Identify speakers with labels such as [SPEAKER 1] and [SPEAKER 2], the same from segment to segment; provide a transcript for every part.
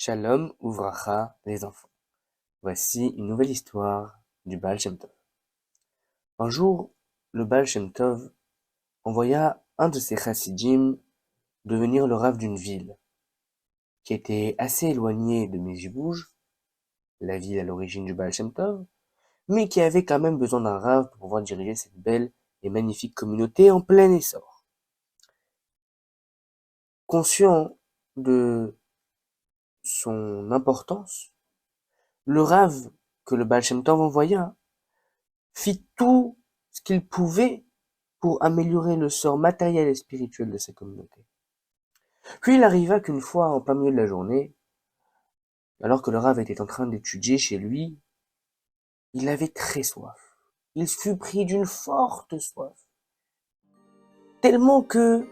[SPEAKER 1] Shalom Uvracha, les enfants. Voici une nouvelle histoire du Baal Shem Tov. Un jour, le Baal Shem Tov envoya un de ses chassidim devenir le rav d'une ville, qui était assez éloignée de Mezhibouj, la ville à l'origine du Baal Shem Tov, mais qui avait quand même besoin d'un rav pour pouvoir diriger cette belle et magnifique communauté en plein essor. Conscient de son importance, le rav que le Baal Shem Tov envoya fit tout ce qu'il pouvait pour améliorer le sort matériel et spirituel de sa communauté. Puis il arriva qu'une fois, en plein milieu de la journée, alors que le Rav était en train d'étudier chez lui, il avait très soif. Il fut pris d'une forte soif, tellement que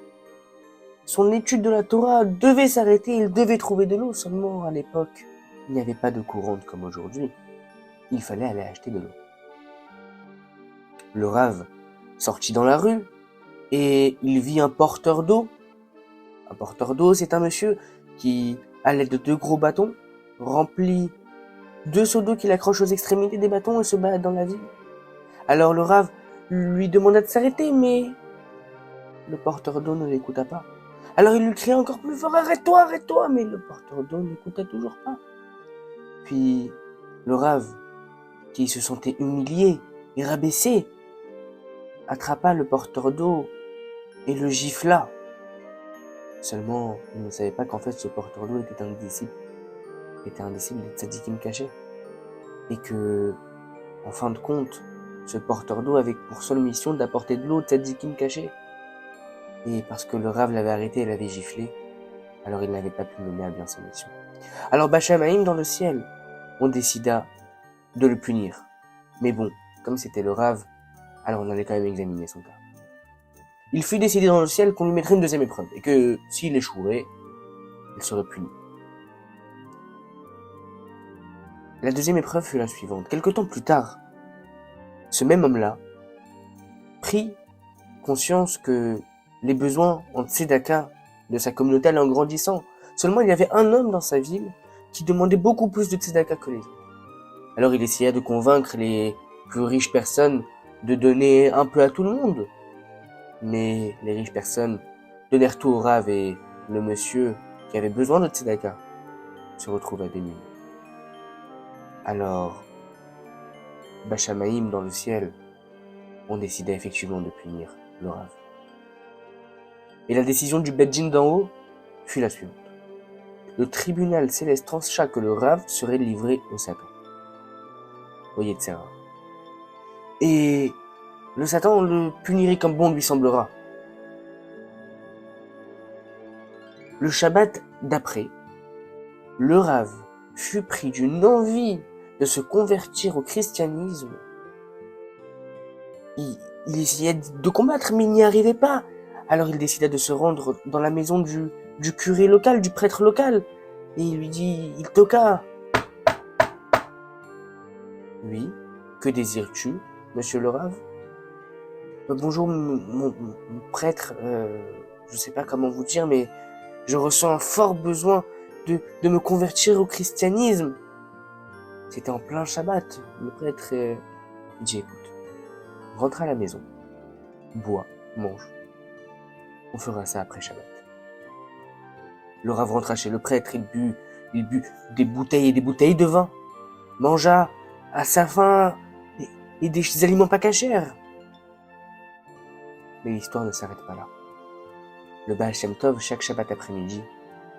[SPEAKER 1] son étude de la Torah devait s'arrêter, il devait trouver de l'eau. Seulement, à l'époque, il n'y avait pas de courante comme aujourd'hui. Il fallait aller acheter de l'eau. Le Rav sortit dans la rue et il vit un porteur d'eau. Un porteur d'eau, c'est un monsieur qui, à l'aide de 2 gros bâtons, remplit 2 seaux d'eau qu'il accroche aux extrémités des bâtons et se balade dans la ville. Alors le Rav lui demanda de s'arrêter, mais le porteur d'eau ne l'écouta pas. Alors il lui cria encore plus fort, arrête-toi, arrête-toi, mais le porteur d'eau n'écouta toujours pas. Puis le Rav, qui se sentait humilié et rabaissé, attrapa le porteur d'eau et le gifla. Seulement, il ne savait pas qu'en fait ce porteur d'eau était un disciple des tzadikim cachés. Et que, en fin de compte, ce porteur d'eau avait pour seule mission d'apporter de l'eau aux tzadikim cachés. Et parce que le Rav l'avait arrêté et l'avait giflé, alors il n'avait pas pu mener à bien sa mission. Alors Bashamaïm dans le ciel, on décida de le punir. Mais bon, comme c'était le Rav, alors on allait quand même examiner son cas. Il fut décidé dans le ciel qu'on lui mettrait une deuxième épreuve, et que s'il échouait, il serait puni. La deuxième épreuve fut la suivante. Quelque temps plus tard, ce même homme-là prit conscience que les besoins en tzedaka de sa communauté allaient en grandissant. Seulement, il y avait un homme dans sa ville qui demandait beaucoup plus de tzedaka que les autres. Alors, il essaya de convaincre les plus riches personnes de donner un peu à tout le monde. Mais les riches personnes donnèrent tout au Rav et le monsieur qui avait besoin de tzedaka se retrouva démuni. Alors, Bashamaïm dans le ciel, on décida effectivement de punir le Rav. Et la décision du Beddin d'en haut fut la suivante. Le tribunal céleste trancha que le Rav serait livré au Satan. Voyez de Serra. Et le Satan le punirait comme bon lui semblera. Le Shabbat d'après, le Rav fut pris d'une envie de se convertir au christianisme. Il essayait de combattre, mais il n'y arrivait pas. Alors il décida de se rendre dans la maison du curé local, du prêtre local. Et il lui dit, il toqua. Oui, que désires-tu, monsieur le Rav? Bonjour, mon prêtre, je sais pas comment vous dire, mais je ressens un fort besoin de me convertir au christianisme. C'était en plein Shabbat. Le prêtre dit, écoute, rentre à la maison, bois, mange. On fera ça après Shabbat. Le Rav rentra chez le prêtre, il but des bouteilles et des bouteilles de vin, mangea à sa faim et des aliments pas cachers. Mais l'histoire ne s'arrête pas là. Le Baal Shem Tov, chaque Shabbat après-midi,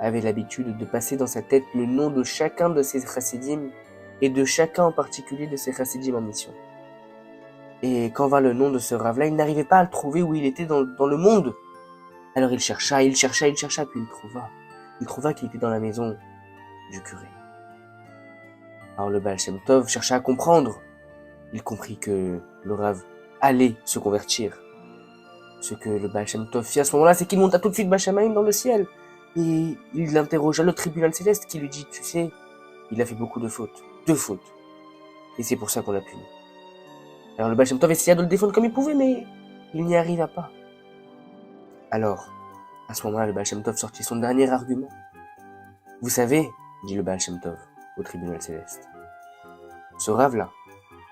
[SPEAKER 1] avait l'habitude de passer dans sa tête le nom de chacun de ses chassidim et de chacun en particulier de ses chassidim en mission. Et quand vint le nom de ce Rav-là, il n'arrivait pas à le trouver où il était dans le monde. Alors il chercha, puis il trouva. Il trouva qu'il était dans la maison du curé. Alors le Baal Shem Tov chercha à comprendre. Il comprit que le Rav allait se convertir. Ce que le Baal Shem Tov fit à ce moment-là, c'est qu'il monta tout de suite Bashamaïm dans le ciel. Et il interrogea le tribunal céleste qui lui dit, tu sais, il a fait beaucoup de fautes. 2 fautes. Et c'est pour ça qu'on l'a puni. Alors le Baal Shem Tov essaya de le défendre comme il pouvait, mais il n'y arriva pas. Alors, à ce moment-là, le Baal Shem Tov sortit son dernier argument. Vous savez, dit le Baal Shem Tov au tribunal céleste. Ce Rav-là,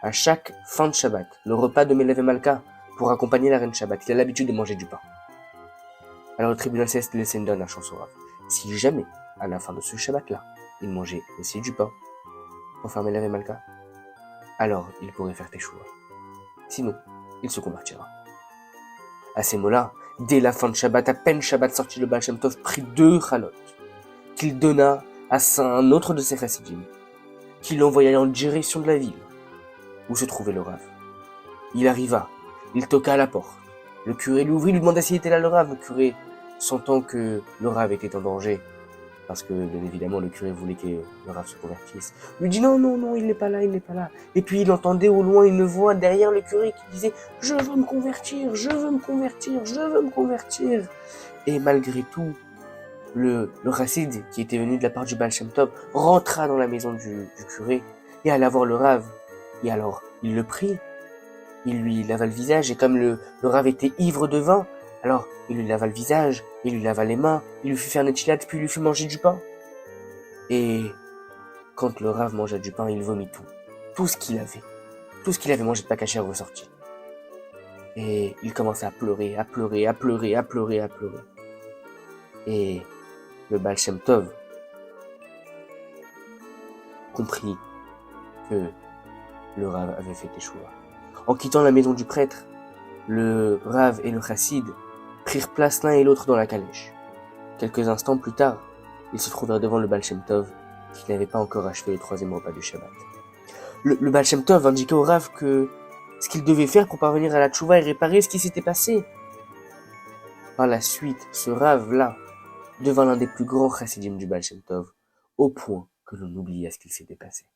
[SPEAKER 1] à chaque fin de Shabbat, le repas de Melev et Malka, pour accompagner la reine Shabbat, il a l'habitude de manger du pain. Alors le tribunal céleste laissait une dernière chance au Rav. Si jamais, à la fin de ce Shabbat-là, il mangeait aussi du pain pour faire Melev et Malka, alors il pourrait faire Teshuva. Sinon, il se convertira. À ces mots-là, dès la fin de Shabbat, à peine Shabbat sorti, le Baal Shem Tov prit 2 chalotes, qu'il donna à un autre de ses chassidim, qui l'envoya en direction de la ville où se trouvait le Rav. Il arriva, il toqua à la porte. Le curé lui ouvrit, lui demanda s'il était là le Rav. Le curé, sentant que le Rav était en danger, parce que bien évidemment le curé voulait que le Rav se convertisse, lui dit non, il n'est pas là, il n'est pas là. Et puis il entendait au loin une voix derrière le curé qui disait je veux me convertir, je veux me convertir, je veux me convertir. Et malgré tout, le chassid qui était venu de la part du Baal Shem Tov rentra dans la maison du curé et alla voir le Rav. Et alors, il le prit, il lui lava le visage, et comme le Rav était ivre de vin, alors il lui lava le visage, il lui lava les mains, il lui fit faire Netchilat, puis il lui fit manger du pain. Et quand le Rav mangea du pain, il vomit tout ce qu'il avait mangé de Pakacher ressortit. Et il commença à pleurer. Et le Baal Shem Tov comprit que le Rav avait fait Teshuva. En quittant la maison du prêtre, le Rav et le chassid prirent place l'un et l'autre dans la calèche. Quelques instants plus tard, ils se trouvèrent devant le Baal Shem Tov, qui n'avait pas encore achevé le 3e repas du Shabbat. Le Baal Shem Tov indiqua au Rav que ce qu'il devait faire pour parvenir à la tchouva et réparer ce qui s'était passé. Par la suite, ce Rav-là devint l'un des plus grands chassidim du Baal Shem Tov, au point que l'on oublia ce qu'il s'était passé.